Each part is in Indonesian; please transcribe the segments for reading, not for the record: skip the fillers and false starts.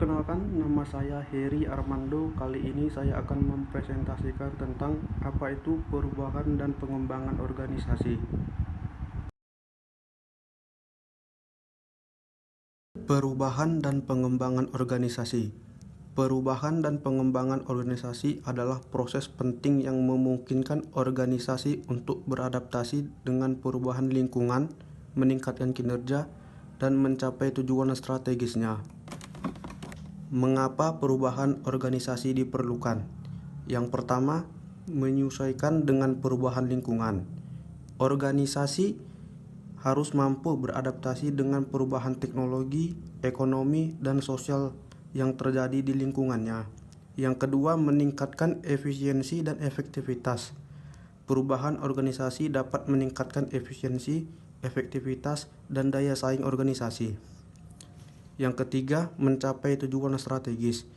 Perkenalkan, nama saya Heri Armando. Kali ini saya akan mempresentasikan tentang apa itu perubahan dan pengembangan organisasi. Perubahan dan pengembangan organisasi. Perubahan dan pengembangan organisasi adalah proses penting yang memungkinkan organisasi untuk beradaptasi dengan perubahan lingkungan, meningkatkan kinerja, dan mencapai tujuan strategisnya. Mengapa perubahan organisasi diperlukan? Yang pertama, menyesuaikan dengan perubahan lingkungan. Organisasi harus mampu beradaptasi dengan perubahan teknologi, ekonomi, dan sosial yang terjadi di lingkungannya. Yang kedua, meningkatkan efisiensi dan efektivitas. Perubahan organisasi dapat meningkatkan efisiensi, efektivitas, dan daya saing organisasi. Yang ketiga, mencapai tujuan strategis.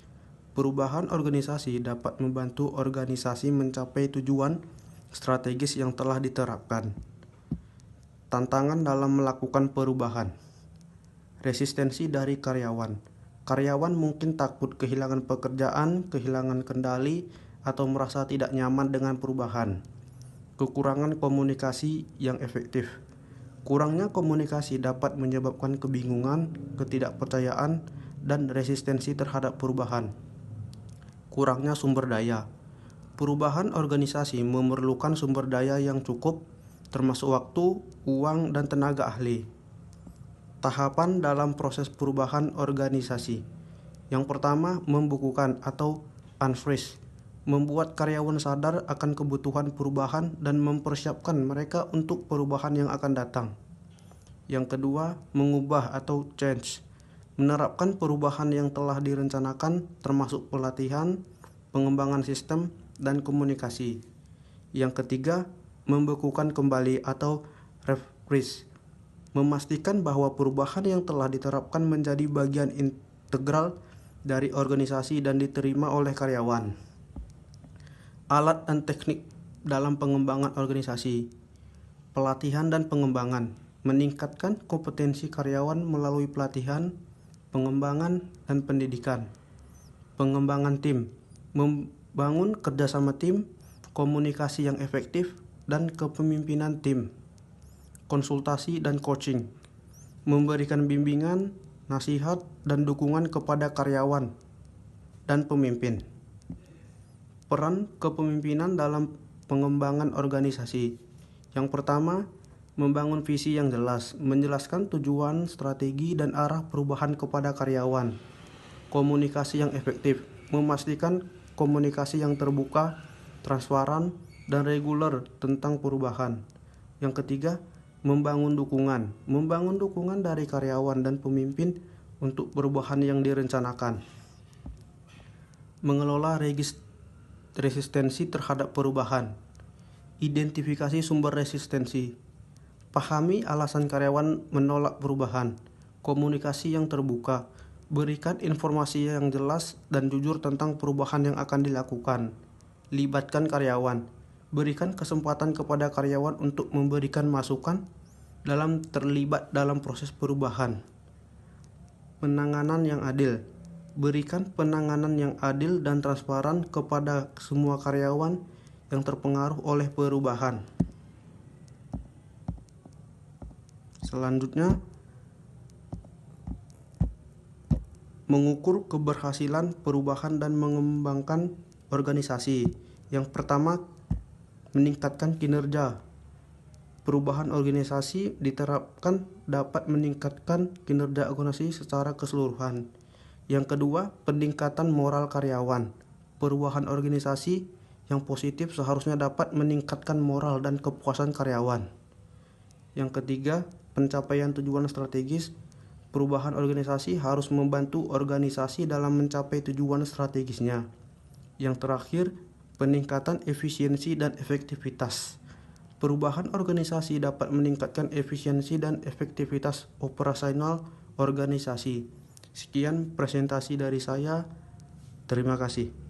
Perubahan organisasi dapat membantu organisasi mencapai tujuan strategis yang telah diterapkan. Tantangan dalam melakukan perubahan. Resistensi dari karyawan. Karyawan mungkin takut kehilangan pekerjaan, kehilangan kendali, atau merasa tidak nyaman dengan perubahan. Kekurangan komunikasi yang efektif. Kurangnya komunikasi dapat menyebabkan kebingungan, ketidakpercayaan, dan resistensi terhadap perubahan. Kurangnya sumber daya. Perubahan organisasi memerlukan sumber daya yang cukup, termasuk waktu, uang, dan tenaga ahli. Tahapan dalam proses perubahan organisasi. Yang pertama, membukukan atau unfreeze. Membuat karyawan sadar akan kebutuhan perubahan dan mempersiapkan mereka untuk perubahan yang akan datang. Yang kedua, mengubah atau change. Menerapkan perubahan yang telah direncanakan termasuk pelatihan, pengembangan sistem, dan komunikasi. Yang ketiga, membekukan kembali atau refresh. Memastikan bahwa perubahan yang telah diterapkan menjadi bagian integral dari organisasi dan diterima oleh karyawan. Alat dan teknik dalam pengembangan organisasi. Pelatihan dan pengembangan. Meningkatkan kompetensi karyawan melalui pelatihan, pengembangan, dan pendidikan. Pengembangan tim. Membangun kerjasama tim, komunikasi yang efektif, dan kepemimpinan tim. Konsultasi dan coaching. Memberikan bimbingan, nasihat, dan dukungan kepada karyawan dan pemimpin. Peran kepemimpinan dalam pengembangan organisasi. Yang pertama, membangun visi yang jelas, menjelaskan tujuan, strategi, dan arah perubahan kepada karyawan. Komunikasi yang efektif, memastikan komunikasi yang terbuka, transparan, dan reguler tentang perubahan. Yang ketiga, membangun dukungan. Membangun dukungan dari karyawan dan pemimpin untuk perubahan yang direncanakan. Mengelola resistensi terhadap perubahan. Identifikasi sumber resistensi. Pahami alasan karyawan menolak perubahan. Komunikasi yang terbuka. Berikan informasi yang jelas dan jujur tentang perubahan yang akan dilakukan. Libatkan karyawan. Berikan kesempatan kepada karyawan untuk memberikan masukan dalam terlibat dalam proses perubahan. Penanganan yang adil. Berikan penanganan yang adil dan transparan kepada semua karyawan yang terpengaruh oleh perubahan. Selanjutnya, mengukur keberhasilan perubahan dan mengembangkan organisasi. Yang pertama, meningkatkan kinerja. Perubahan organisasi diterapkan dapat meningkatkan kinerja organisasi secara keseluruhan. Yang kedua, peningkatan moral karyawan. Perubahan organisasi yang positif seharusnya dapat meningkatkan moral dan kepuasan karyawan. Yang ketiga, pencapaian tujuan strategis. Perubahan organisasi harus membantu organisasi dalam mencapai tujuan strategisnya. Yang terakhir, peningkatan efisiensi dan efektivitas. Perubahan organisasi dapat meningkatkan efisiensi dan efektivitas operasional organisasi. Sekian presentasi dari saya. Terima kasih.